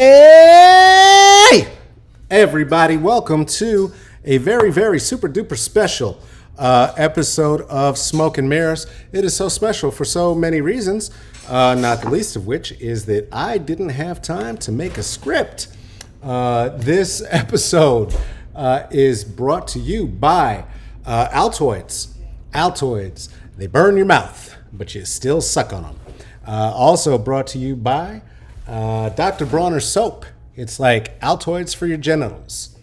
Hey, everybody, welcome to a very, very super duper special episode of Smoke and Mirrors. It is so special for so many reasons, not the least of which is that I didn't have time to make a script. This episode is brought to you by Altoids. Altoids, they burn your mouth, but you still suck on them. Also brought to you by Dr. Bronner soap. It's like Altoids for your genitals.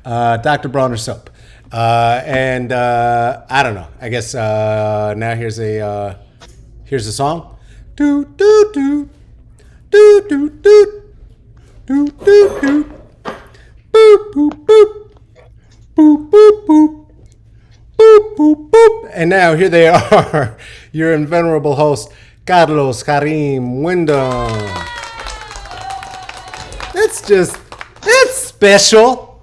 Dr. Bronner soap. And I don't know. I guess now here's a song. Do do do do do do do do do. Boop boop boop boop boop boop boop boop boop. And now here they are, your invenerable host, Carlos Karim Wyndham. That's special.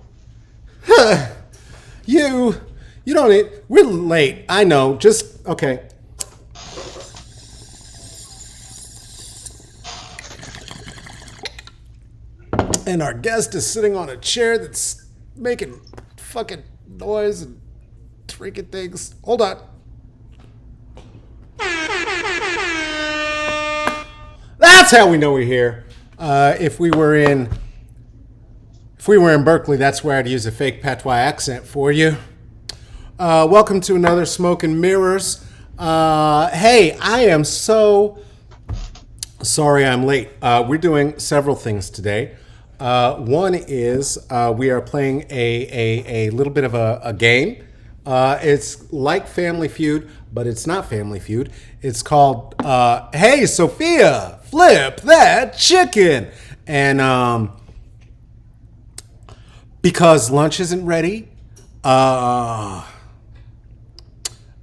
You don't need, we're late. I know, just, okay. And our guest is sitting on a chair that's making fucking noise and freaking things. Hold on. That's how we know we're here. If we were in Berkeley, that's where I'd use a fake patois accent for you. Welcome to another Smoke and Mirrors. Hey, I am so sorry I'm late. We're doing several things today. One is we are playing a little bit of a game. It's like Family Feud, but it's not Family Feud. It's called Hey Sophia, Flip That Chicken. And because lunch isn't ready, and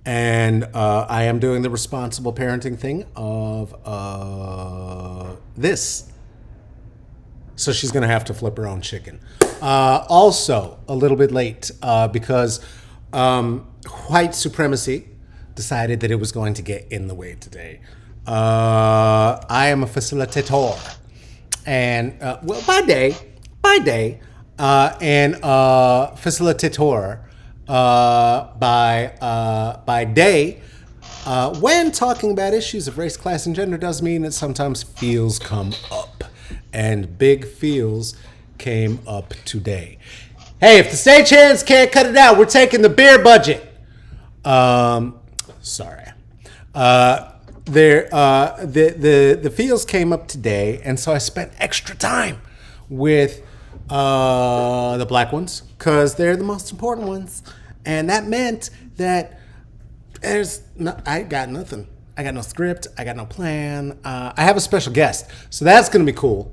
I am doing the responsible parenting thing of this. So she's going to have to flip her own chicken. Also, a little bit late because white supremacy decided that it was going to get in the way today. I am a facilitator. And, well, by day, and facilitator by day, when talking about issues of race, class, and gender does mean that sometimes feels come up. And big feels came up today. Hey, if the stagehands can't cut it out, we're taking the beer budget. Sorry. The feels came up today, and so I spent extra time with the black ones because they're the most important ones, and that meant that I got nothing. I got no script. I got no plan. I have a special guest, so that's gonna be cool.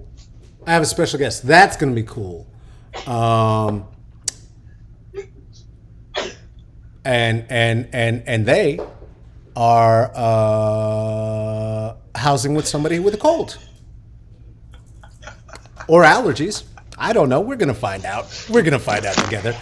And they are housing with somebody with a cold or allergies. I don't know. We're gonna find out. Together.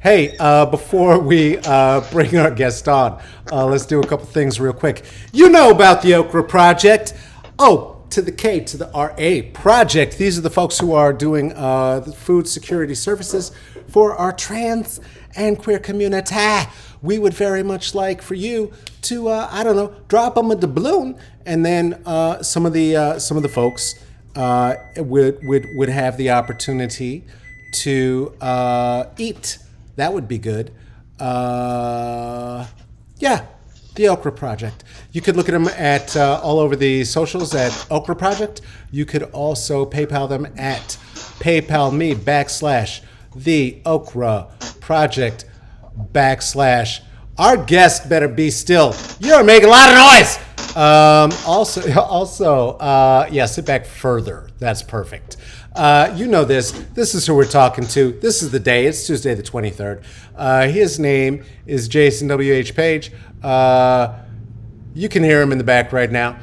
Hey, before we bring our guest on, let's do a couple things real quick. You know about the Okra Project. Oh, to the K to the RA Project. These are the folks who are doing the food security services for our trans and queer community. We would very much like for you to, drop them a doubloon, and then some of the folks would have the opportunity to eat. That would be good. The Okra Project. You could look at them at all over the socials at Okra Project. You could also PayPal them at PayPal.me /the Okra Project / our guest better be still. You're making a lot of noise. Sit back further. That's perfect. You know this. This is who we're talking to. This is the day. It's Tuesday the 23rd. His name is Jason W.H.Page. You can hear him in the back right now.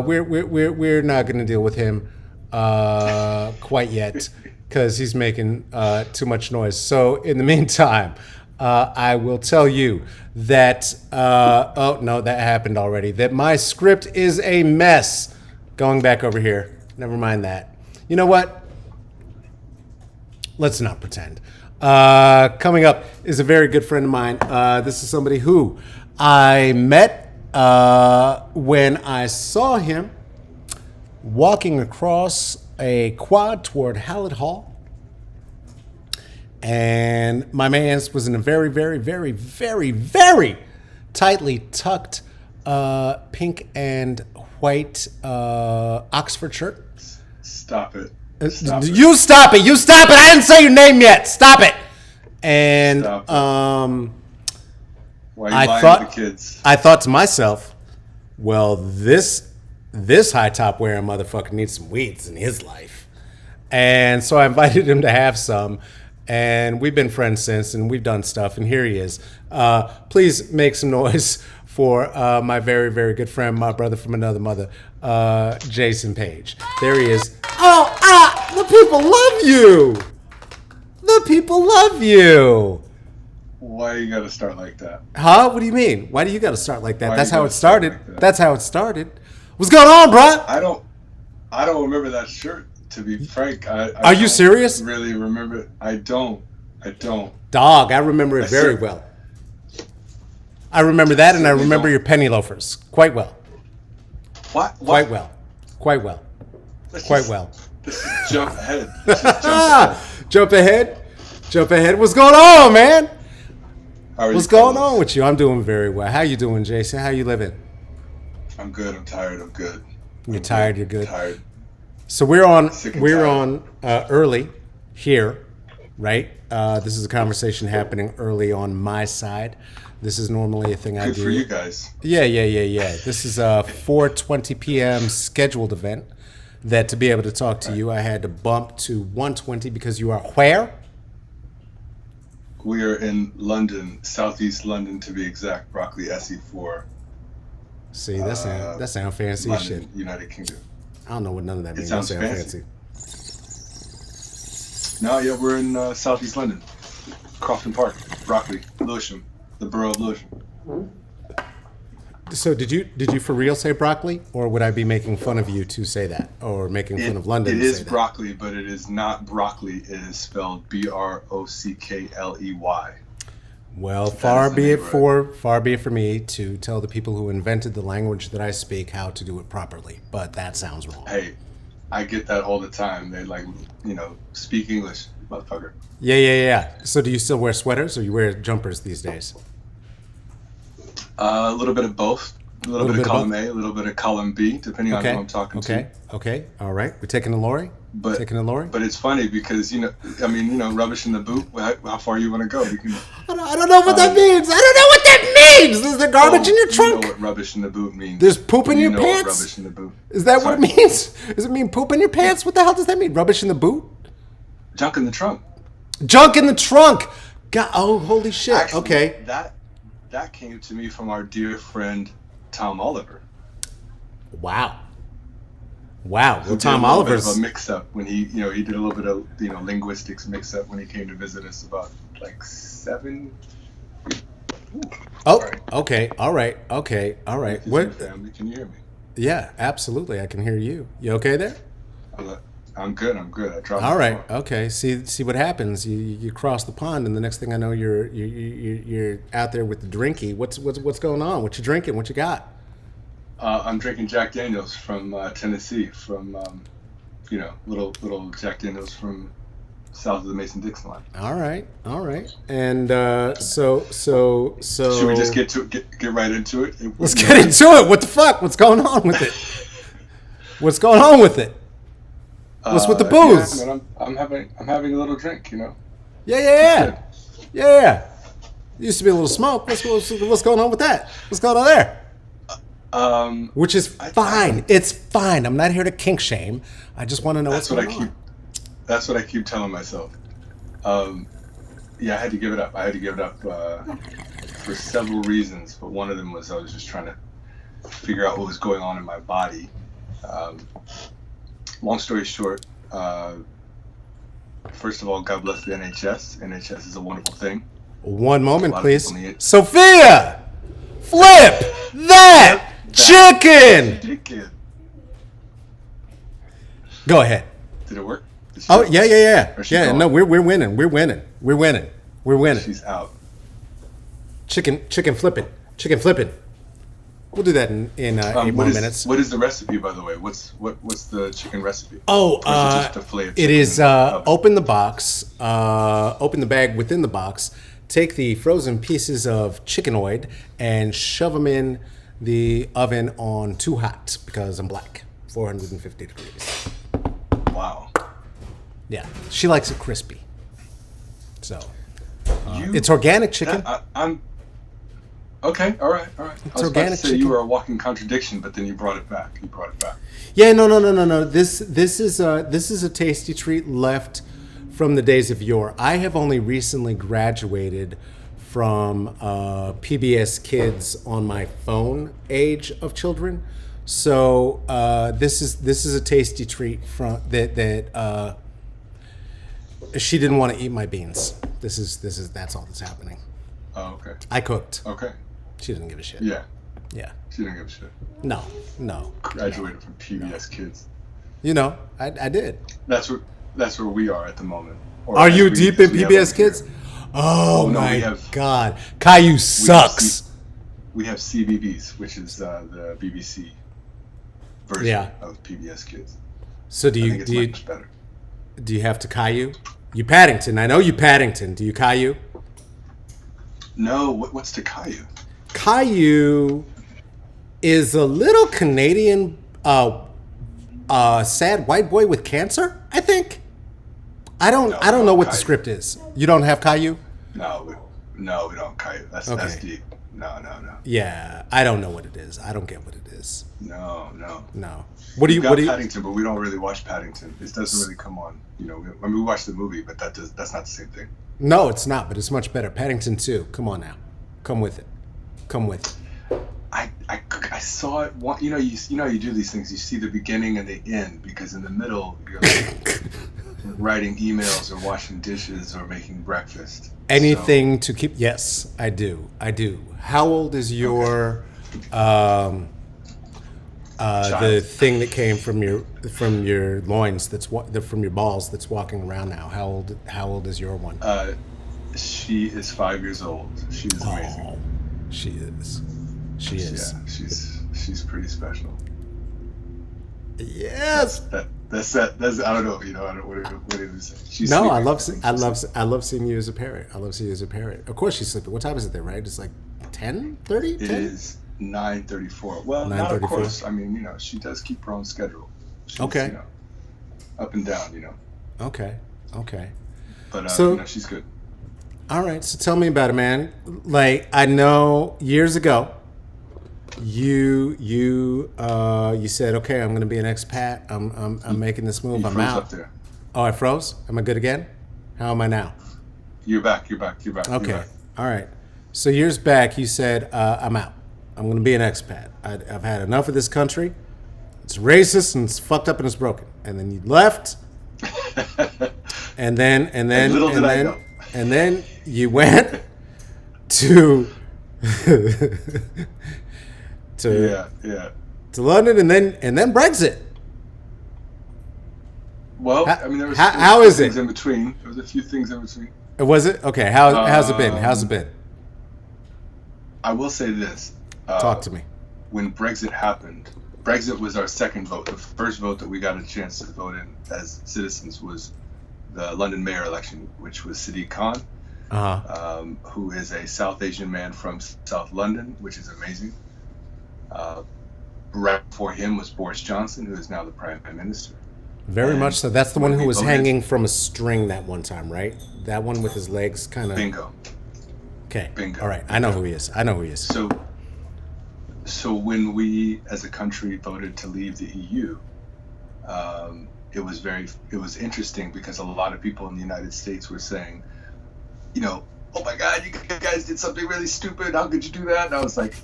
We're not going to deal with him quite yet because he's making too much noise. So in the meantime, I will tell you that, oh no, that happened already, that my script is a mess. Going back over here. Never mind that. You know what? Let's not pretend. Coming up is a very good friend of mine. This is somebody who I met when I saw him walking across a quad toward Hallett Hall. And my man was in a very, very, very, very, very tightly tucked pink and white Oxford shirt. Stop it. You stop it. You stop it. I didn't say your name yet. Stop it. And Stop it. Why are you lying to the kids? I thought to myself, well, this high top wearing motherfucker needs some weeds in his life. And so I invited him to have some. And we've been friends since, and we've done stuff. And here he is. Please make some noise for my very, very good friend, my brother from another mother, Jason Page. There he is. Oh, the people love you. The people love you. Why you gotta start like that? Huh? What do you mean? Why do you gotta start like that? Why That's you how gotta it started. start like that? That's how it started. What's going on, bro? I don't remember that shirt. To be frank, Are you serious? Really remember it? I don't. Dog, I remember it very well. I remember that, and I remember your penny loafers quite well. What? Quite well. Quite well. Quite well. This is jump ahead. This is jump ahead. Jump ahead. What's going on, man? What's going on with you? I'm doing very well. How you doing, Jason? How you living? I'm good. I'm tired. I'm good. You're tired. You're good. Tired. So we're on tired. early here, right? This is a conversation happening early on my side. This is normally a thing I do. Good for you guys. Yeah. This is a 4:20 p.m. scheduled event that to be able to talk to you, I had to bump to 1:20 because you are where? We are in London, southeast London to be exact, Broccoli SE4. See, that sound fancy as London, shit. United Kingdom. I don't know what none of that It means. sounds That fancy. No, yeah, we're in southeast London, Crofton Park, Broccoli, Lewisham, the borough of Lewisham. So did you for real say broccoli, or would I be making fun of you to say that, or making fun of London? It to is say that? broccoli, but it is not broccoli. It is spelled Brockley. Well, far be it for me to tell the people who invented the language that I speak how to do it properly, but that sounds wrong. Hey, I get that all the time. They speak English, motherfucker. Yeah. So do you still wear sweaters, or you wear jumpers these days? A little bit of both. A little bit of column A, a little bit of column B, depending on who I'm talking to. Okay. All right. We're taking the lorry? But it's funny because, rubbish in the boot, how far you want to go. You can. I don't know what that means. Is there garbage in your trunk? You know what rubbish in the boot means. There's poop in your know pants? What rubbish in the boot. Is that what it means? Does it mean poop in your pants? What the hell does that mean? Rubbish in the boot? Junk in the trunk. Junk in the trunk! God, oh, holy shit. Actually, okay. That came to me from our dear friend, Tom Oliver. Wow. Well, Tom Oliver's a mix-up when he did a little bit of linguistics mix-up when he came to visit us about 7. Oh, sorry. Okay, all right. What family? Can you hear me? Yeah, absolutely. I can hear you. You okay there? I'm good. I dropped. All right. Okay. See what happens. You cross the pond, and the next thing I know, you're out there with the drinky. What's going on? What you drinking? What you got? I'm drinking Jack Daniels from Tennessee, from little Jack Daniels from south of the Mason-Dixon line. All right. And so. Should we just get right into it? Let's get into it. What the fuck? What's going on with it? What's going on with it? What's with the booze? Yeah, I'm having a little drink, Yeah. Used to be a little smoke. What's going on with that? What's going on there? Which is fine. It's fine. I'm not here to kink shame. I just want to know what's going on. That's what I keep telling myself. I had to give it up. For several reasons, but one of them was I was just trying to figure out what was going on in my body. Long story short, first of all, God bless the NHS. NHS is a wonderful thing. One moment, A lot of please. people need- Sophia, flip that chicken. Chicken. Go ahead. Did it work? Did she Oh go? yeah. Or she Yeah, gone? no, we're winning. We're winning. She's out. Chicken flipping. We'll do that in 8 more minutes. What is the recipe, by the way? What's the chicken recipe? Oh, Or is it just a fillet of it chicken is in the oven? open the box, open the bag within the box, take the frozen pieces of chickenoid and shove them in the oven on too hot because I'm black, 450 degrees. Wow. Yeah, she likes it crispy. So You- it's organic chicken. I'm okay. All right. I was about to organic say chicken. you were a walking contradiction, but then you brought it back. Yeah, no. This is a tasty treat left from the days of yore. I have only recently graduated from PBS Kids on my phone age of children, so this is a tasty treat from that. She didn't want to eat my beans. That's all that's happening. Oh, okay. I cooked. Okay. She didn't give a shit. Yeah. Yeah. She didn't give a shit. No. Graduated from PBS Kids. You know, I did. That's where we are at the moment. Or Are as you we- deep as in we have PBS over here. Kids? Oh no, my we have- God, Caillou sucks. We have CBBS, which is the BBC version Yeah. of PBS Kids. So I think it's much better. do you have to Caillou? You Paddington. I know you Paddington. Do you Caillou? No, what's the Caillou? Caillou is a little Canadian sad white boy with cancer, I think. I don't know what the Caillou. script is. You don't have Caillou? No, we don't Caillou. That's deep. No. Yeah, I don't know what it is. I don't get what it is. No. No. What do you We've got what do you Paddington, but we don't really watch Paddington. It doesn't really come on. We watch the movie, but that's not the same thing. No, it's not, but it's much better. Paddington 2. Come on now. Come with it. I saw it. You know you do these things. You see the beginning and the end, because in the middle you're like writing emails or washing dishes or making breakfast. Anything to keep. Yes, I do. How old is your the Child. thing that came from your loins from your balls that's walking around now? How old is your one? She is 5 years old. She is amazing. Oh, she is. Yeah, she's pretty special. Yes. That's I don't know. I don't what do you say? She's No, sleeping. I love seeing you as a parrot. Of course she's sleeping. What time is it there, right? It's like 10:30? It is 9:34. Well, not of 9:34. course. I mean, she does keep her own schedule. She's, Okay. Up and down. Okay. But So- she's good. All right, so tell me about it, man. Like, I know years ago, you said, okay, I'm gonna be an expat. I'm making this move. You I'm froze out. up there. Oh, I froze. Am I good again? How am I now? You're back. You're Okay. back. All right. So years back, you said, I'm out. I'm gonna be an expat. I've had enough of this country. It's racist and it's fucked up and it's broken. And then you left. And then little did I know. and then you went to Yeah. to London and then Brexit. Well, How- I mean, there was how a few is things it? in between. There was a few things in between. Was it? Okay, how's it been? How's it been? I will say this. Talk to me. When Brexit happened, Brexit was our second vote. The first vote that we got a chance to vote in as citizens was the London mayor election, which was Sadiq Khan, who is a South Asian man from South London, which is amazing. Right before him was Boris Johnson, who is now the Prime Minister. Very And much so. That's the one when who we was voted- hanging from a string that one time, right? That one with his legs kind of. Bingo. Okay. Bingo. All right. I know who he is. So when we, as a country, voted to leave the EU, it was interesting because a lot of people in the United States were saying, oh my God, you guys did something really stupid. How could you do that? And I was like,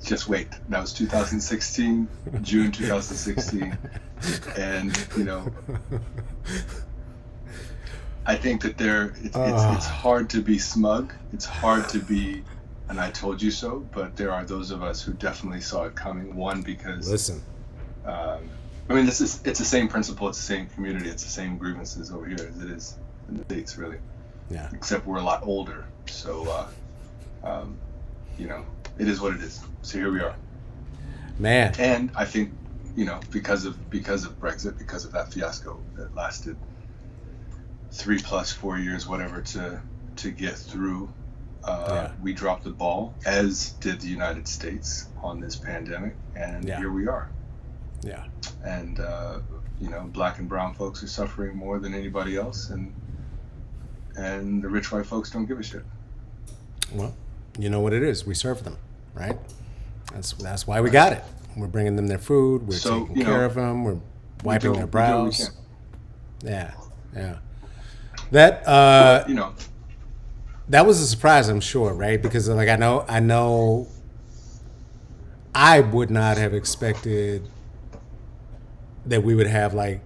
just wait. That was 2016, June 2016, and I think that it's hard to be smug. It's hard to be, and I told you so. But there are those of us who definitely saw it coming. One, because Listen, I mean, it's the same principle. It's the same community. It's the same grievances over here as it is in the States, really. yeah, Except we're a lot older. So, you know, it is what it is. So here we are. man. And I think, you know, because of Brexit, because of that fiasco that lasted 3 + 4 years, whatever, to get through, we dropped the ball, as did the United States, on this pandemic, and here we are. Yeah. And you know, black and brown folks are suffering more than anybody else, and the rich white folks don't give a shit. Well, you know what it is. We serve them, right? That's why we got it. We're bringing them their food. We're taking care of them. We're wiping their brows. Yeah. That you know, that was a surprise, I'm sure, right? Because like I know, I would not have expected that we would have like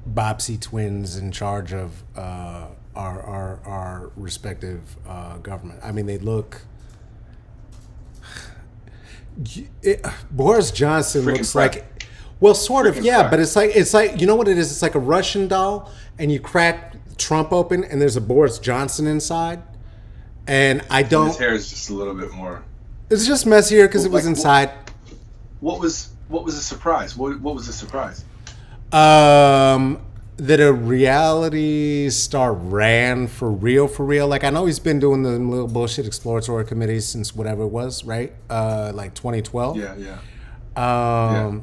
Bobsey twins in charge of our respective government. I mean, they look. Boris Johnson looks like, well, sort of, yeah, but it's like you know what it is? It's like a Russian doll, and you crack Trump open, and there's a Boris Johnson inside, and I don't. His hair is just a little bit more. It's just messier because it was inside. What was a surprise? What was the surprise? That a reality star ran for real. Like, I know he's been doing the little bullshit exploratory committees since whatever it was, right? Like 2012. Yeah.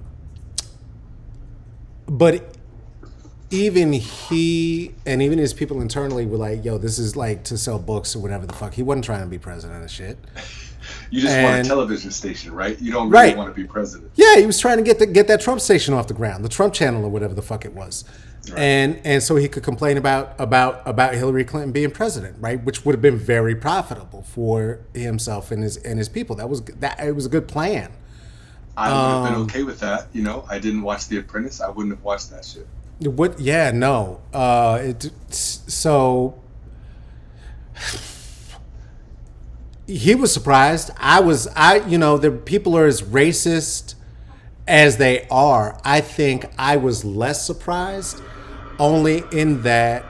But even he and even his people internally were like, yo, this is like to sell books or whatever the fuck. He wasn't trying to be president of shit. You just want a television station, right? You don't really want to be president. Yeah, he was trying to get that Trump station off the ground, the Trump channel or whatever the fuck it was. Right. And so he could complain about Hillary Clinton being president, right? Which would have been very profitable for himself and his people. It was a good plan. I would have been okay with that. You know, I didn't watch The Apprentice. I wouldn't have watched that shit. What? Yeah, no. So he was surprised. The people are as racist as they are. I think I was less surprised, only in that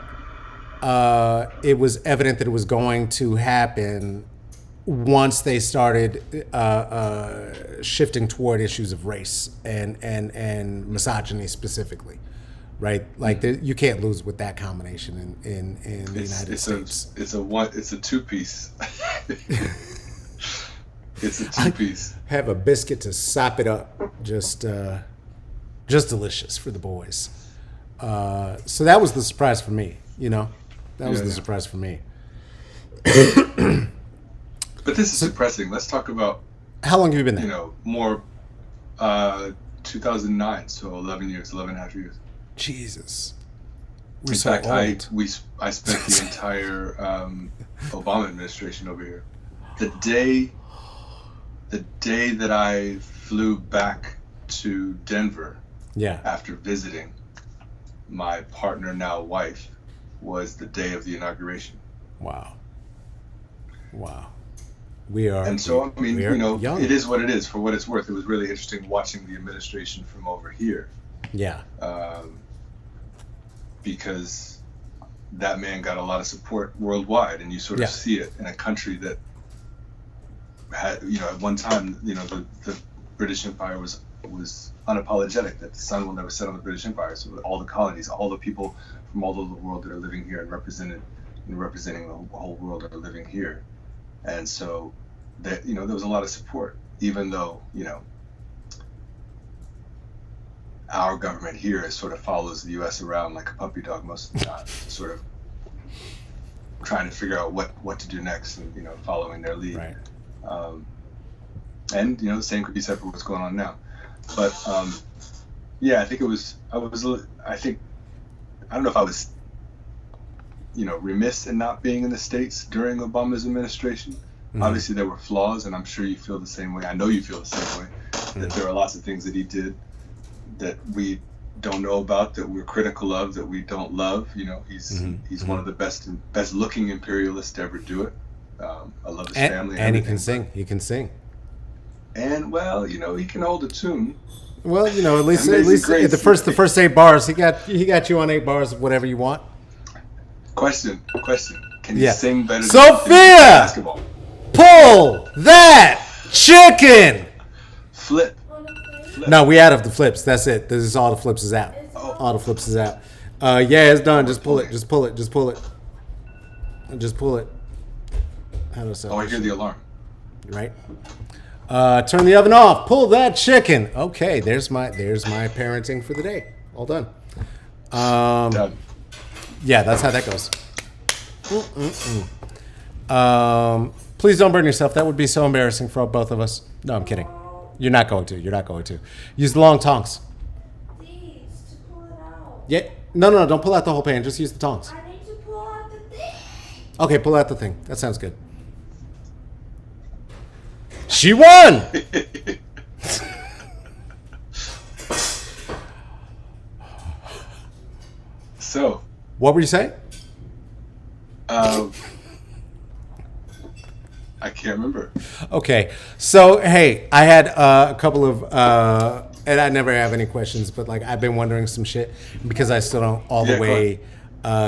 it was evident that it was going to happen once they started shifting toward issues of race and misogyny specifically. Right, like you can't lose with that combination in the United States. It's a two-piece. It's a two-piece. Have a biscuit to sop it up, just delicious for the boys. So that was the surprise for me. You know, that was the surprise for me. But this is depressing. Let's talk about how long have you been there? You know, more 2009, so 11 and a half years. Jesus. In fact, I spent the entire Obama administration over here. The day that I flew back to Denver, after visiting my partner, now wife, was the day of the inauguration. Wow. We are. And so, I mean, you know, young. It is what it is. For what it's worth, it was really interesting watching the administration from over here. Yeah. Because that man got a lot of support worldwide, and you sort of see it in a country that had, you know, at one time, you know, the British Empire was unapologetic that the sun will never set on the British Empire. So all the colonies, all the people from all over the world that are living here and representing the whole world are living here, and so that, you know, there was a lot of support, even though, you know, our government here sort of follows the U.S. around like a puppy dog most of the time, sort of trying to figure out what to do next, and, you know, following their lead. Right. And, you know, the same could be said for what's going on now. But I think I don't know if I was, you know, remiss in not being in the States during Obama's administration. Mm-hmm. Obviously, there were flaws, and I'm sure you feel the same way. I know you feel the same way. That there are lots of things that he did that we don't know about, that we're critical of, that we don't love. You know, he's one of the best looking imperialists to ever do it. I love his family and he can everything. sing. He can sing. And well, you know, he can hold a tune. Well, you know, at least Amazing Grace. the first 8 bars, he got you on 8 bars of whatever you want. Question. Can you sing better than Sophia! basketball? Pull that chicken. Flip. No, we out of the flips. That's it. This is all the flips is out. All the flips is out. Yeah, it's done. Just pull it. Just pull it. Just pull it. Just pull it. How does that? Oh, I hear the alarm. Right. Turn the oven off. Pull that chicken. Okay, there's my parenting for the day. All done. Done. Yeah, that's how that goes. Please don't burn yourself. That would be so embarrassing for both of us. No, I'm kidding. You're not going to. You're not going to. Use the long tongs. These to pull it out. Yeah. No. Don't pull out the whole pan. Just use the tongs. I need to pull out the thing. Okay, pull out the thing. That sounds good. She won! So. What were you saying? I can't remember. Okay, so hey, I had a couple of, and I never have any questions, but like I've been wondering some shit because I still don't all the way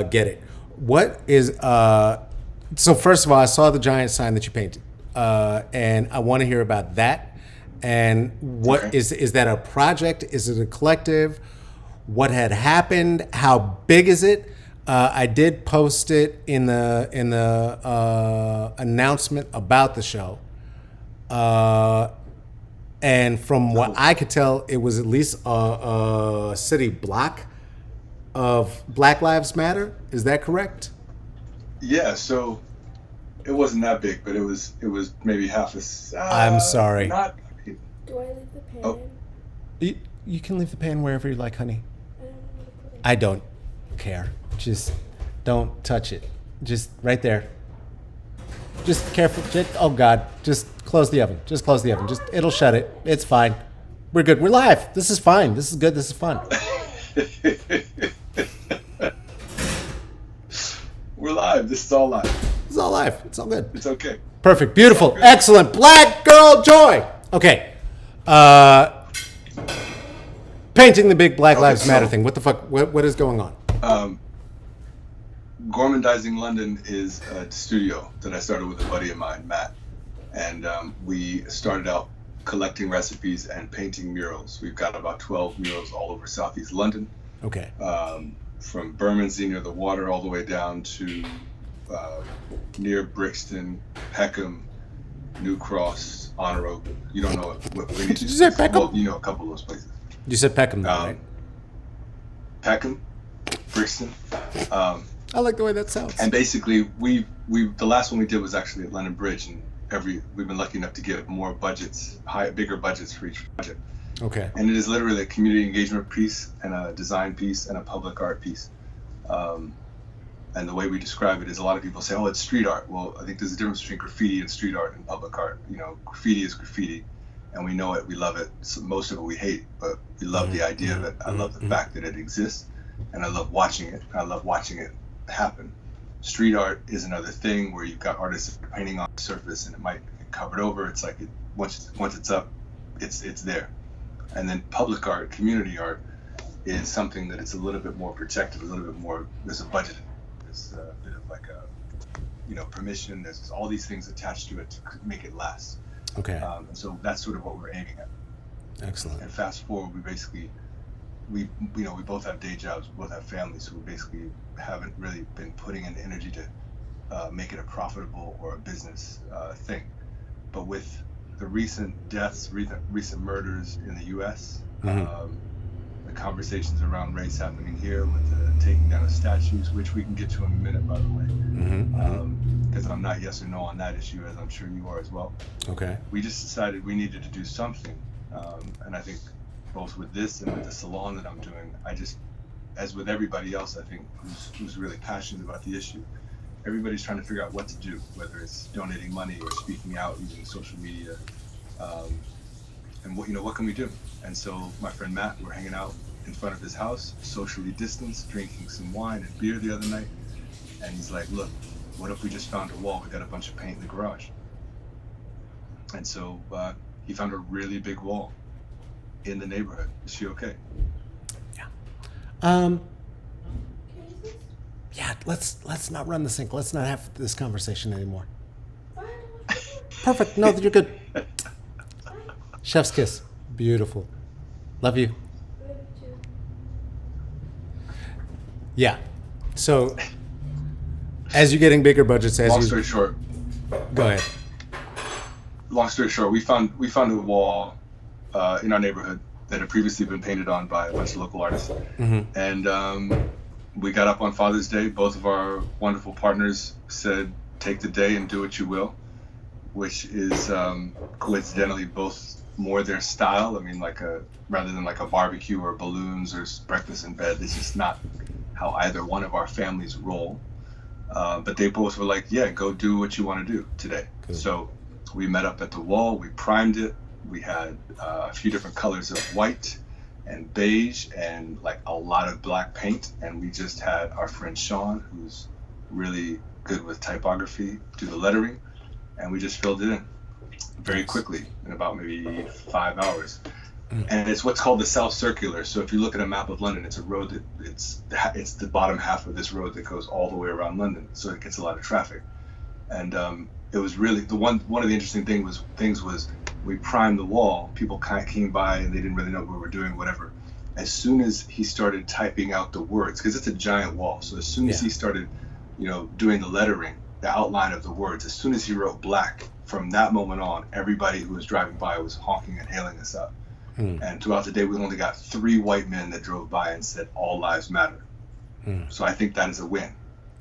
get it. What is, so first of all, I saw the giant sign that you painted, and I want to hear about that. And what is that a project? Is it a collective? What had happened? How big is it? I did post it in the announcement about the show, and from what I could tell, it was at least a city block of Black Lives Matter. Is that correct? Yeah. So it wasn't that big, but it was maybe half a. I'm sorry. Do I leave the pan in? You can leave the pan wherever you like, honey. I don't know where to put it. I don't care. Just don't touch it. Just right there. Just careful. Oh God! Just close the oven. Just close the oven. Just it'll shut it. It's fine. We're good. We're live. This is fine. This is good. This is fun. We're live. This is all live. It's all live. It's all good. It's okay. Perfect. Beautiful. Excellent. Black girl joy. Okay. Painting the big Black Lives Matter thing. What the fuck? What is going on? Gormandizing London is a studio that I started with a buddy of mine, Matt. And we started out collecting recipes and painting murals. We've got about 12 murals all over Southeast London. Okay. From Bermondsey near the water all the way down to near Brixton, Peckham, New Cross, Honor. You don't know what we need to. Did you say Peckham? Well, you know a couple of those places. You said Peckham, though, right? Peckham, Brixton. I like the way that sounds. And basically, we the last one we did was actually at London Bridge, and we've been lucky enough to get more budgets, bigger budgets for each project. Okay. And it is literally a community engagement piece and a design piece and a public art piece. And the way we describe it is a lot of people say, oh, it's street art. Well, I think there's a difference between graffiti and street art and public art. You know, graffiti is graffiti, and we know it, we love it. So most of it we hate, but we love the idea of it. I love the fact that it exists, and I love watching it. I love watching it happen. Street art is another thing where you've got artists painting on the surface, and it might get covered over. It's like once it's up, it's there. And then public art, community art, is something that it's a little bit more protected, a little bit more. There's a budget, there's a bit of like a, permission. There's all these things attached to it to make it last. Okay. And so that's sort of what we're aiming at. Excellent. And fast forward, we both have day jobs, we both have families, so we basically haven't really been putting in the energy to make it a profitable or a business thing. But with the recent deaths, recent murders in the U.S., the conversations around race happening here with the taking down of statues, which we can get to in a minute, by the way, because I'm not yes or no on that issue, as I'm sure you are as well. Okay. We just decided we needed to do something, and I think both with this and with the salon that I'm doing, as with everybody else, I think, who's really passionate about the issue, everybody's trying to figure out what to do, whether it's donating money or speaking out using social media, and what can we do? And so my friend Matt, we're hanging out in front of his house, socially distanced, drinking some wine and beer the other night. And he's like, look, what if we just found a wall? We got a bunch of paint in the garage. And so he found a really big wall in the neighborhood. Is she okay? Yeah. Can I use this? Yeah, let's not run the sink. Let's not have this conversation anymore. Fine, I want to. Perfect. No, you're good. Chef's kiss. Beautiful. Love you. Love you too. Yeah. So, as you're getting bigger budgets, as Long you story short, go ahead. we found a wall in our neighborhood that had previously been painted on by a bunch of local artists. Mm-hmm. And we got up on Father's Day. Both of our wonderful partners said, take the day and do what you will, which is coincidentally both more their style. I mean, rather than like a barbecue or balloons or breakfast in bed, it's just not how either one of our families roll. But they both were like, yeah, go do what you want to do today. Good. So we met up at the wall, we primed it. We had a few different colors of white and beige and like a lot of black paint. And we just had our friend Sean, who's really good with typography, do the lettering. And we just filled it in very quickly in about maybe 5 hours. And it's what's called the South Circular. So if you look at a map of London, it's a road that it's the bottom half of this road that goes all the way around London. So it gets a lot of traffic. And it was really one of the interesting things was we primed the wall. People kind of came by and they didn't really know what we were doing, whatever. As soon as he started typing out the words, because it's a giant wall. So as soon as he started, doing the lettering, the outline of the words, as soon as he wrote black, from that moment on, everybody who was driving by was honking and hailing us up. And throughout the day, we only got 3 white men that drove by and said, all lives matter. So I think that is a win.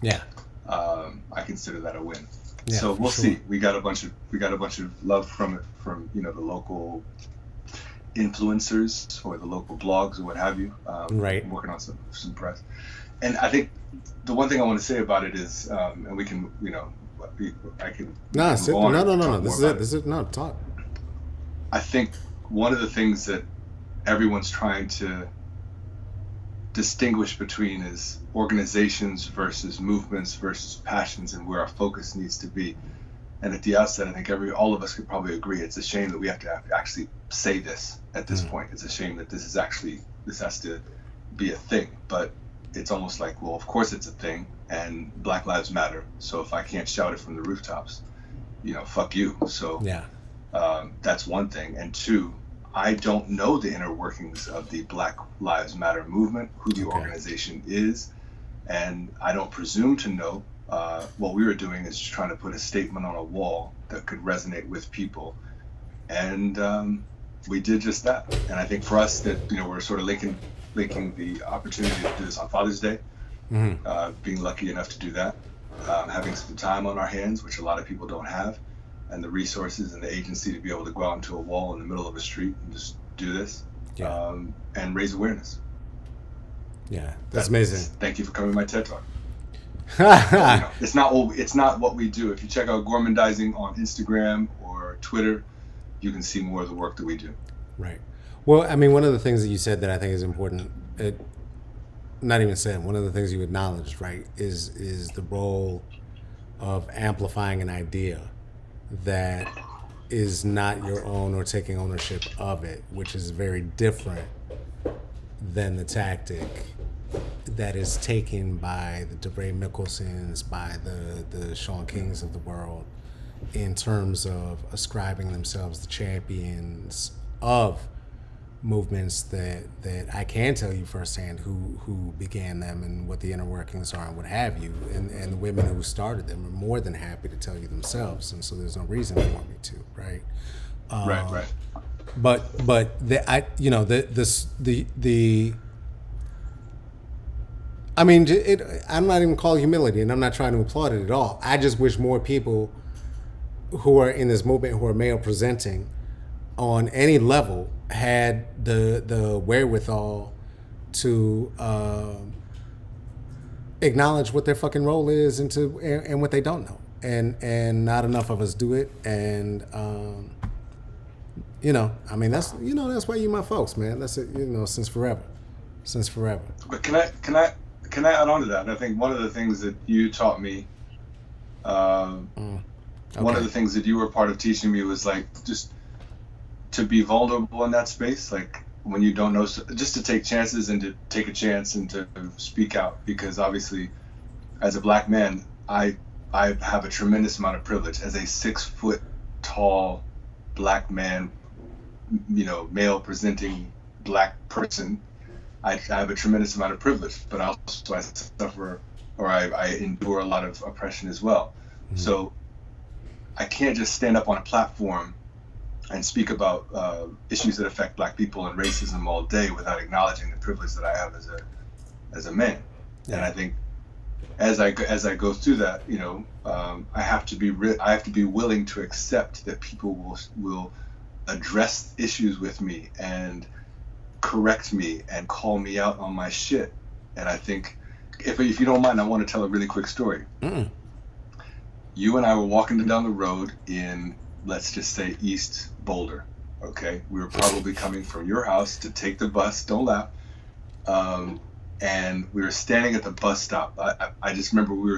Yeah. I consider that a win. Yeah, so we'll sure. see. We got a bunch of love from the local influencers or the local blogs or what have you. Right. I'm working on some press. And I think the one thing I want to say about it is, and we can, I can. No, move on and no. talk This more is it. about This is no talk. I think one of the things that everyone's trying to distinguish between is organizations versus movements versus passions and where our focus needs to be. And at the outset, I think all of us could probably agree it's a shame that we have to actually say this at this point. It's a shame that this has to be a thing. But it's almost like, well, of course it's a thing, and Black Lives Matter. So if I can't shout it from the rooftops, fuck you. So Yeah. that's one thing. And two, I don't know the inner workings of the Black Lives Matter movement, who the organization is, and I don't presume to know. What we were doing is just trying to put a statement on a wall that could resonate with people, and we did just that. And I think for us that we're sort of linking the opportunity to do this on Father's Day, being lucky enough to do that, having some time on our hands, which a lot of people don't have, and the resources and the agency to be able to go out into a wall in the middle of a street and just do this, and raise awareness. Yeah, that's amazing. Thank you for coming to my TED Talk. It's not what we do. If you check out Gormandizing on Instagram or Twitter, you can see more of the work that we do. Right. Well, I mean, one of the things that you said that I think is important, not even said, one of the things you acknowledged, right, is the role of amplifying an idea that is not your own or taking ownership of it, which is very different than the tactic that is taken by the DeRay Mickelsons, by the Sean Kings of the world, in terms of ascribing themselves the champions of movements that I can tell you firsthand who began them and what the inner workings are and what have you, and the women who started them are more than happy to tell you themselves, and so there's no reason for me to, right? Right. But I mean, I'm not even calling humility, and I'm not trying to applaud it at all. I just wish more people who are in this movement, who are male presenting on any level, had the wherewithal to acknowledge what their fucking role is and what they don't know, and not enough of us do it. And I mean, that's why you my folks, man. That's it, since forever. since forever. But can I add on to that? And I think one of the things that you taught me, one of the things that you were part of teaching me was like just to be vulnerable in that space, like when you don't know, just to take chances and to take a chance and to speak out, because obviously as a black man, I have a tremendous amount of privilege as a 6 foot tall black man, male presenting black person. I have a tremendous amount of privilege, but also I suffer, or I endure a lot of oppression as well. Mm-hmm. So I can't just stand up on a platform and speak about issues that affect black people and racism all day without acknowledging the privilege that I have as a man. Yeah. And I think as I go through that, I have to be willing to accept that people will address issues with me and correct me and call me out on my shit. And I think, if you don't mind, I want to tell a really quick story. Mm-mm. You and I were walking down the road in, let's just say, East Boulder. Okay, we were probably coming from your house to take the bus. Don't laugh. And we were standing at the bus stop. I just remember we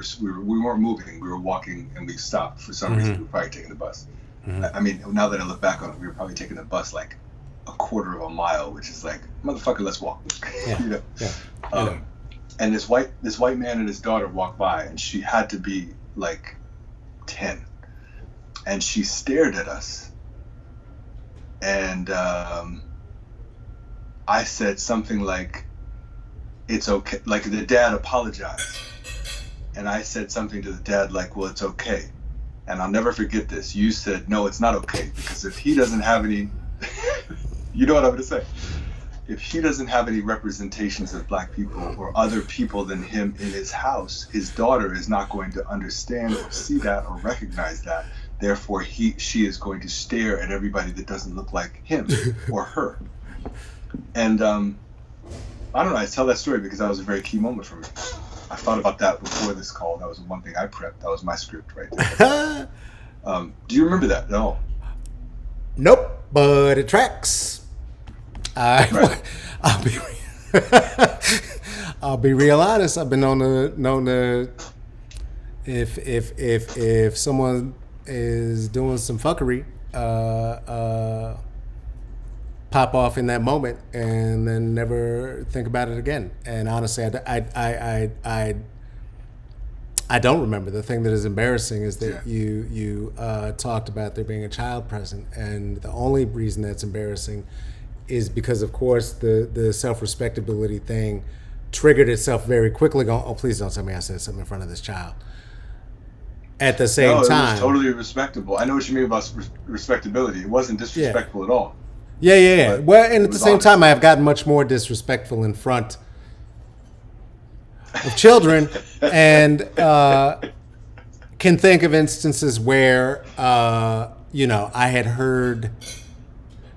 weren't moving. We were walking, and we stopped for some reason. We were probably taking the bus. Mm-hmm. I mean, now that I look back on it, we were probably taking the bus like a quarter of a mile, which is like, motherfucker, let's walk. Yeah. Yeah. And this white man and his daughter walked by, and she had to be like 10, and she stared at us, and I said something like, "It's okay." Like, the dad apologized, and I said something to the dad like, "Well, it's okay." And I'll never forget this. You said, "No, it's not okay, because if he doesn't have any," you know what I'm going to say. If he doesn't have any representations of black people or other people than him in his house, his daughter is not going to understand or see that or recognize that. Therefore, she is going to stare at everybody that doesn't look like him or her. And I don't know. I tell that story because that was a very key moment for me. I thought about that before this call. That was one thing I prepped. That was my script right there. Do you remember that at all? Nope, but it tracks. Right. I'll be real honest. I've been known to if someone is doing some fuckery, pop off in that moment and then never think about it again. And honestly, I don't remember. The thing that is embarrassing is that you talked about there being a child present, and the only reason that's embarrassing is because, of course, the self-respectability thing triggered itself very quickly, going, "Oh, please don't tell me I said something in front of this child." At the same time, it was totally respectable. I know what you mean about respectability. It wasn't disrespectful at all. Yeah. Well, and at the same time, I have gotten much more disrespectful in front of children, and can think of instances where I had heard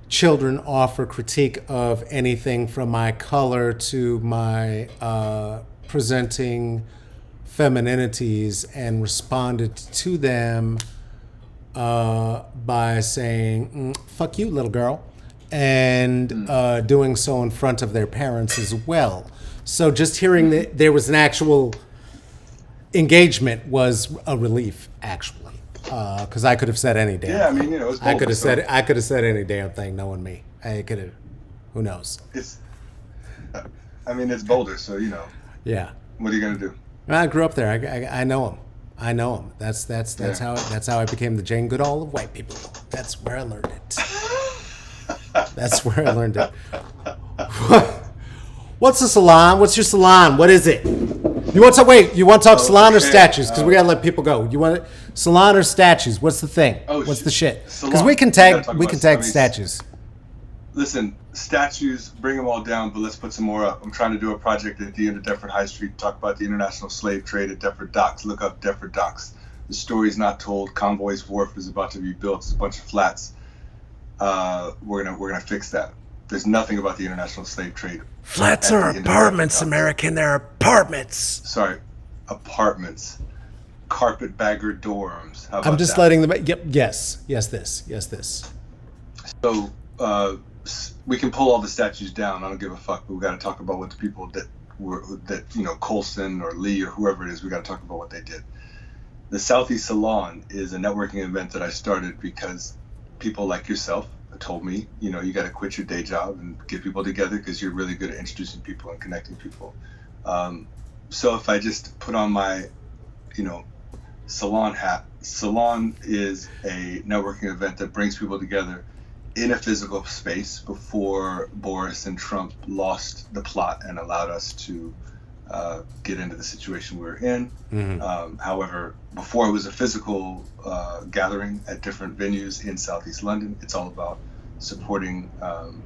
children offer critique of anything from my color to my presenting femininities, and responded to them by saying, "Fuck you, little girl," and doing so in front of their parents as well. So just hearing that there was an actual engagement was a relief, actually. Because I could have said any damn thing. Yeah, I mean, it was bold, I could have said any damn thing, knowing me. I could have. Who knows? It's Boulder, so Yeah. What are you gonna do? I grew up there. I know him. I know him. That's how I became the Jane Goodall of white people. That's where I learned it. That's where I learned it. What's a salon? What's your salon? What is it? You want to talk salon or statues? Because we gotta let people go. You want salon or statues? What's the thing? What's the shit? Because we can tag statues. Listen, statues, bring them all down, but let's put some more up. I'm trying to do a project at the end of Deptford High Street, talk about the international slave trade at Deptford Docks. Look up Deptford Docks. The story's not told. Convoy's Wharf is about to be built. It's a bunch of flats. We're gonna fix that. There's nothing about the international slave trade. Flats are apartments, American. They're apartments. Sorry, apartments. Carpetbagger dorms. I'm just letting them. Yep. Yes. This. So we can pull all the statues down. I don't give a fuck. But we got to talk about what the people that Colson or Lee or whoever it is. We got to talk about what they did. The Southeast Salon is a networking event that I started because people like yourself told me, you got to quit your day job and get people together because you're really good at introducing people and connecting people. So if I just put on my, salon hat, Salon is a networking event that brings people together in a physical space before Boris and Trump lost the plot and allowed us to get into the situation we were in. Mm-hmm. However, before it was a physical gathering at different venues in Southeast London. It's all about supporting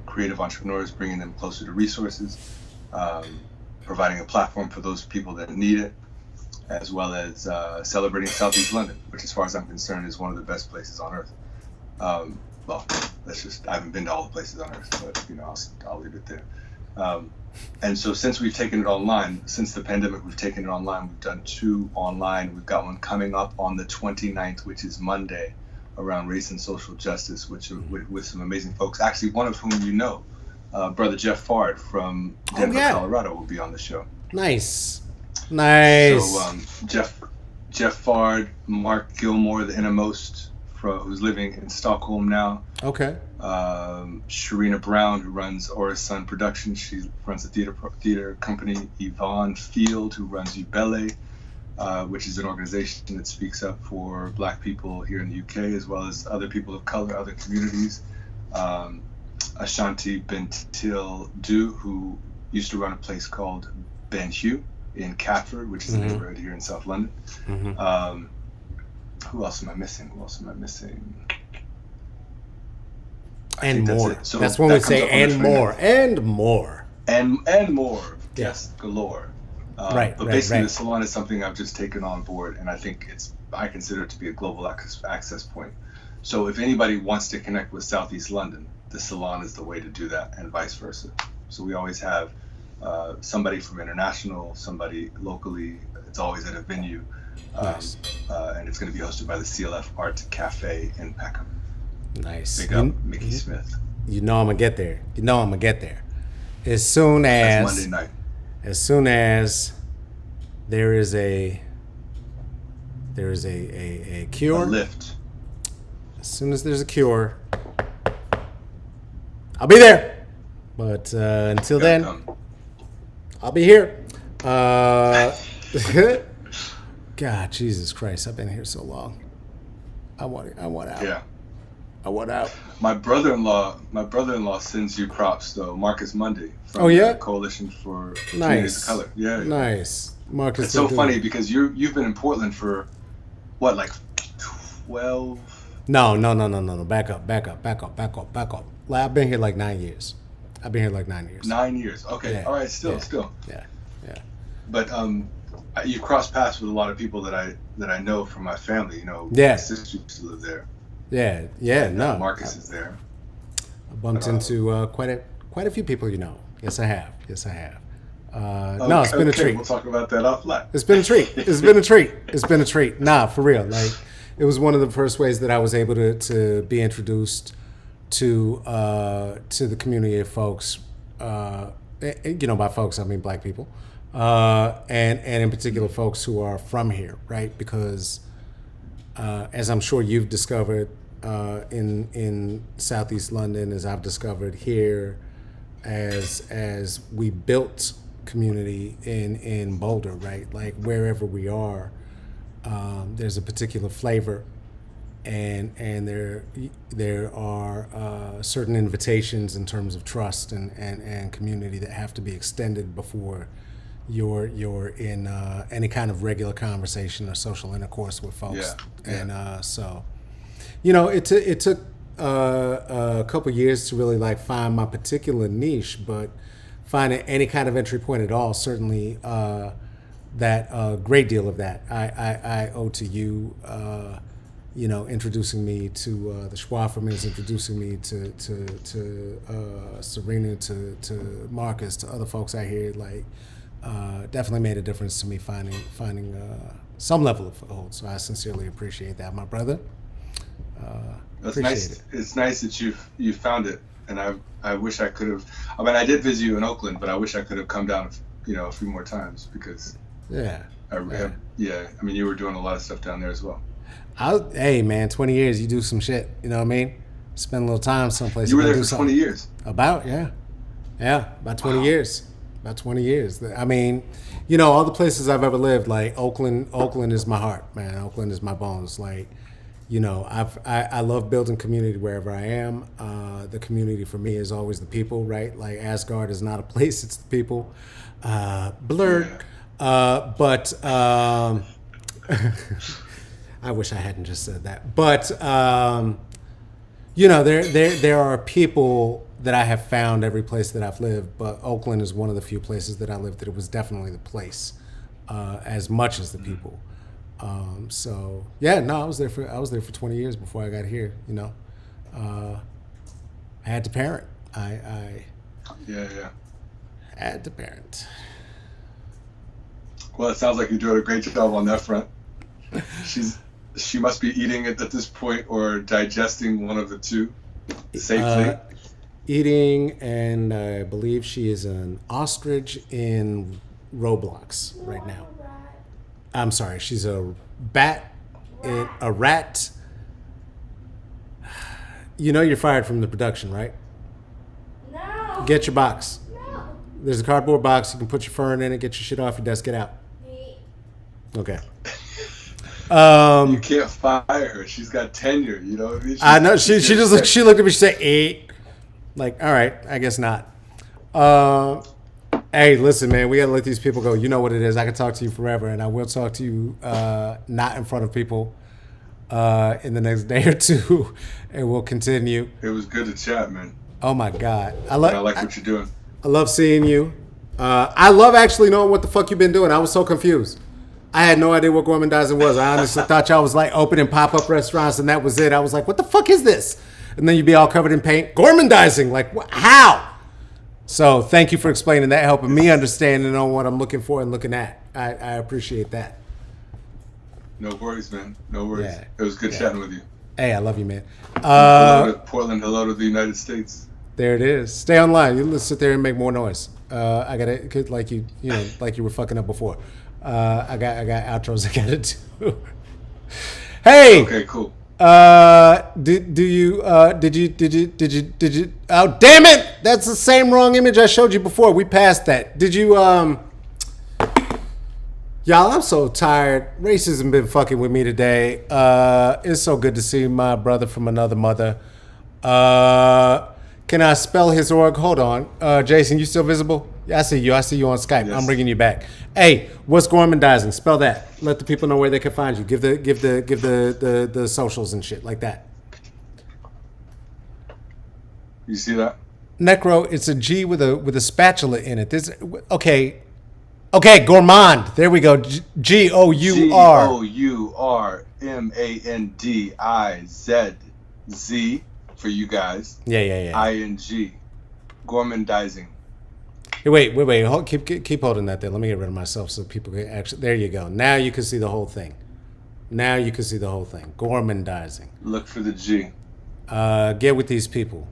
creative entrepreneurs, bringing them closer to resources, providing a platform for those people that need it, as well as celebrating Southeast London, which as far as I'm concerned is one of the best places on earth. Well, I haven't been to all the places on earth, but I'll leave it there. And so since we've taken it online, since the pandemic, we've taken it online. We've done 2 online. We've got one coming up on the 29th, which is Monday, around race and social justice, with some amazing folks. Actually, one of whom Brother Jeff Fard from Denver, Colorado, will be on the show. Nice. So Jeff Fard, Mark Gilmore, the Innermost, who's living in Stockholm now. Okay. Sharina Brown, who runs Aura Sun Productions. She runs a theater company. Yvonne Field, who runs Ubele, which is an organization that speaks up for Black people here in the UK, as well as other people of color, other communities. Ashanti Bentil Du, who used to run a place called Ben Hugh in Catford, which is a neighborhood here in South London. Mm-hmm. Who else am I missing? And more. So that's when we say and more. And more. And more. Yes, galore. But basically the salon is something I've just taken on board, and I think I consider it to be a global access point. So if anybody wants to connect with Southeast London, the salon is the way to do that, and vice versa. So we always have somebody from international, somebody locally. It's always at a venue. Nice. And it's going to be hosted by the CLF Art Cafe in Peckham. Nice. Big up Mickey Smith. I'm gonna get there. As soon as That's Monday night. As soon as there is a cure. A lift. As soon as there's a cure, I'll be there. But until then, I'll be here. God, Jesus Christ! I've been here so long. I want out. Yeah. I want out. My brother-in-law sends you props though. Marcus Mundy from the Coalition for Communities of Color. Yeah. Nice. Marcus. It's so funny because you've been in Portland for what, like 12? No. Back up. I've been here like 9 years. 9 years. Okay. Yeah. All right. Still. Yeah. But you've crossed paths with a lot of people that I know from my family. Yeah. My sister used to live there. Yeah. No. Marcus is there. I bumped into quite a few people. Yes, I have. No, it's been a treat. We'll talk about that offline. It's been a treat. Nah, for real. Like, it was one of the first ways that I was able to be introduced to the community of folks. By folks I mean Black people, and in particular folks who are from here, right? Because as I'm sure you've discovered in Southeast London, as I've discovered here, as we built community in Boulder, right? Like wherever we are, there's a particular flavor, and there are certain invitations in terms of trust and community that have to be extended before you're in any kind of regular conversation or social intercourse with folks. And so, it took a couple years to really like find my particular niche, but finding any kind of entry point at all, certainly that a great deal of that I owe to you. Introducing me to the Schwaffermans, introducing me to Serena, to Marcus, to other folks out here, like definitely made a difference to me finding some level of foothold. So I sincerely appreciate that, my brother. That's nice. It's nice that you found it. and I wish I could have. I mean, I did visit you in Oakland, but I wish I could have come down, a few more times because Yeah. I mean, you were doing a lot of stuff down there as well. Hey, man, 20 years, you do some shit. You know what I mean? Spend a little time someplace. You were gonna there do for 20 years. About 20 years. About 20 years. I mean, all the places I've ever lived, like Oakland is my heart, man. Oakland is my bones. Like, I love building community wherever I am. The community for me is always the people, right? Like Asgard is not a place, it's the people. Blurred. Yeah. But I wish I hadn't just said that. But there are people that I have found every place that I've lived, but Oakland is one of the few places that I lived that it was definitely the place, as much as the people. I was there for 20 years before I got here. I had to parent. I had to parent. Well, it sounds like you're doing a great job on that front. She must be eating it at this point or digesting one of the two safely. Eating, and I believe she is an ostrich in Roblox right now. I'm sorry, she's a bat, a rat. You're fired from the production, right? No. Get your box. No. There's a cardboard box. You can put your fern in it. Get your shit off your desk. Get out. Me. Okay. You can't fire her. She's got tenure. You know what I mean? I know. She looked at me. She said 8. Like, all right, I guess not. Hey, listen, man, we gotta let these people go. You know what it is. I can talk to you forever, and I will talk to you not in front of people in the next day or two, and we'll continue. It was good to chat, man. Oh my God, I like what you're doing. I love seeing you. I love actually knowing what the fuck you've been doing. I was so confused. I had no idea what gormandizing was. I honestly thought y'all was like opening pop-up restaurants and that was it. I was like, what the fuck is this? And then you'd be all covered in paint. Gormandizing, like how? So thank you for explaining that, helping me understand and know what I'm looking for and looking at. I appreciate that. No worries, man. No worries. Yeah. It was good chatting with you. Hey, I love you, man. Hello to Portland. Hello to the United States. There it is. Stay online. You sit there and make more noise. I gotta like you were fucking up before. I got outros I gotta do. Hey. Okay, cool. Did you oh damn it, that's the same wrong image I showed you before. We passed that. Did you y'all, I'm so tired. Racism been fucking with me today. It's so good to see my brother from another mother. Can I spell his org? Hold on. Jason, you still visible? Yeah, I see you on Skype. Yes. I'm bringing you back. Hey, what's gormandizing? Spell that. Let the people know where they can find you. Give the socials and shit like that. You see that? Necro, it's a G with a spatula in it. Okay, gourmand. There we go. G-O-U-R. Gourmandiz for you guys. Yeah. I-N-G. Gormandizing. Hey, wait. Keep holding that there. Let me get rid of myself so people can actually. There you go. Now you can see the whole thing. Gormandizing. Look for the G. Get with these people.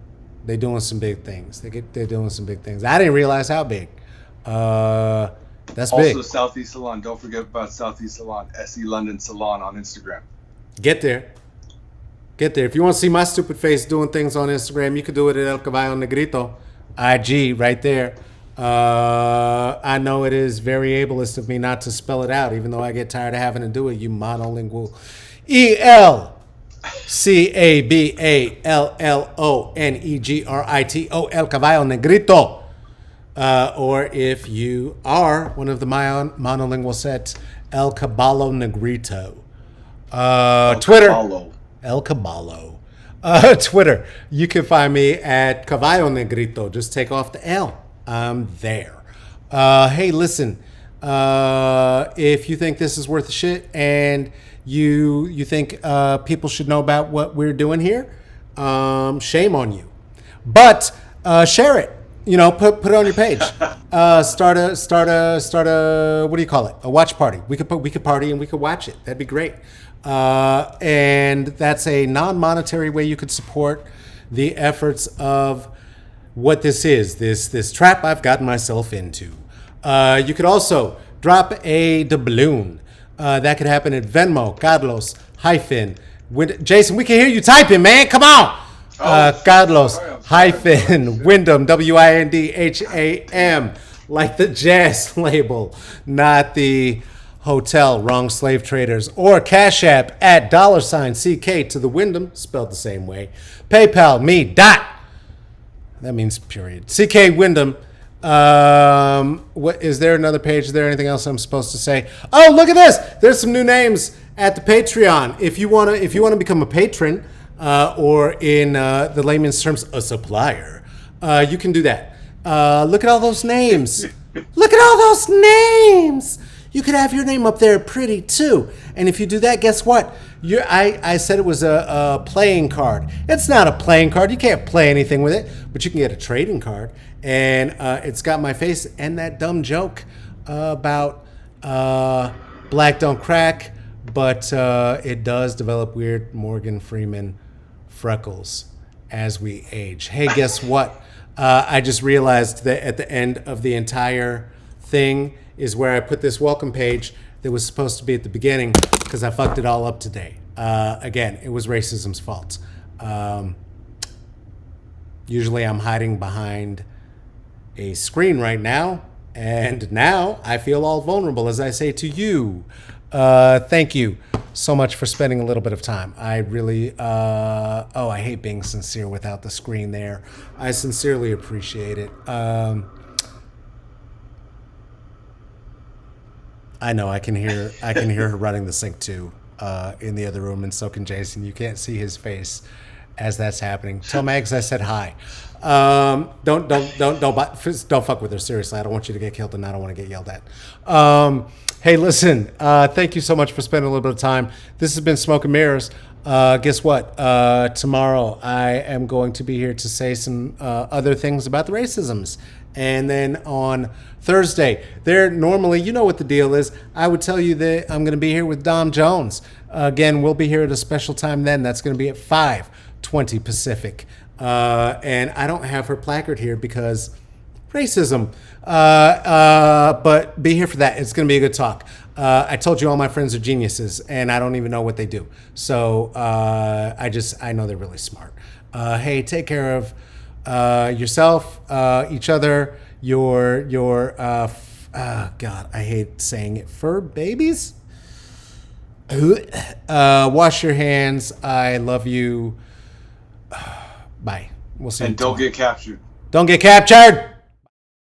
They're doing some big things. They're doing some big things. I didn't realize how big. That's big. Also, Southeast Salon. Don't forget about Southeast Salon. SE London Salon on Instagram. Get there. If you want to see my stupid face doing things on Instagram, you can do it at El Caballo Negrito. IG right there. I know it is very ableist of me not to spell it out, even though I get tired of having to do it. You monolingual. ELCABALLONEGRITO, El Caballo Negrito. Or if you are one of the monolingual sets, El Caballo Negrito. Twitter. Caballo. El Caballo. Twitter. You can find me at Caballo Negrito. Just take off the L. I'm there. Hey, listen. If you think this is worth the shit and you think people should know about what we're doing here, shame on you. But share it. Put it on your page. Start a what do you call it? A watch party. We could party and we could watch it. That'd be great. And that's a non-monetary way you could support the efforts of what this is, this trap I've gotten myself into. You could also drop a doubloon. That could happen at Venmo, Carlos hyphen. Jason, we can hear you typing, man. Come on. Carlos hyphen Wyndham, Windham, like the jazz label, not the hotel, wrong slave traders, or Cash App at $CK to the Wyndham, spelled the same way. PayPal, me, dot. That means period. CK Wyndham. What is there another page? Is there anything else I'm supposed to say? Oh, look at this. There's some new names at the Patreon. If you wanna become a patron, or in the layman's terms, a supplier, you can do that. Look at all those names. Look at all those names. You could have your name up there pretty too. And if you do that, guess what? I said it was a playing card. It's not a playing card. You can't play anything with it, but you can get a trading card. And it's got my face and that dumb joke about black don't crack, but it does develop weird Morgan Freeman freckles as we age. Hey, guess what? I just realized that at the end of the entire thing is where I put this welcome page that was supposed to be at the beginning because I fucked it all up today. Again, it was racism's fault. Usually I'm hiding behind a screen right now, and now I feel all vulnerable as I say to you, thank you so much for spending a little bit of time. I really, I hate being sincere without the screen there. I sincerely appreciate it. I know I can hear her running the sink too in the other room, and so can Jason. You can't see his face as that's happening. Tell Mags I said hi. Don't fuck with her, seriously. I don't want you to get killed, and I don't want to get yelled at. Hey, listen. Thank you so much for spending a little bit of time. This has been Smoke and Mirrors. Guess what? Tomorrow I am going to be here to say some other things about the racisms. And then on Thursday, normally, you know what the deal is. I would tell you that I'm going to be here with Dom Jones. Again, we'll be here at a special time then. That's going to be at 5:20 Pacific. And I don't have her placard here because racism. But be here for that. It's going to be a good talk. I told you all my friends are geniuses, and I don't even know what they do. So I know they're really smart. Hey, take care of yourself, each other, your God, I hate saying it, fur babies. Wash your hands. I love you. Bye. We'll see. And don't get captured. Don't get captured.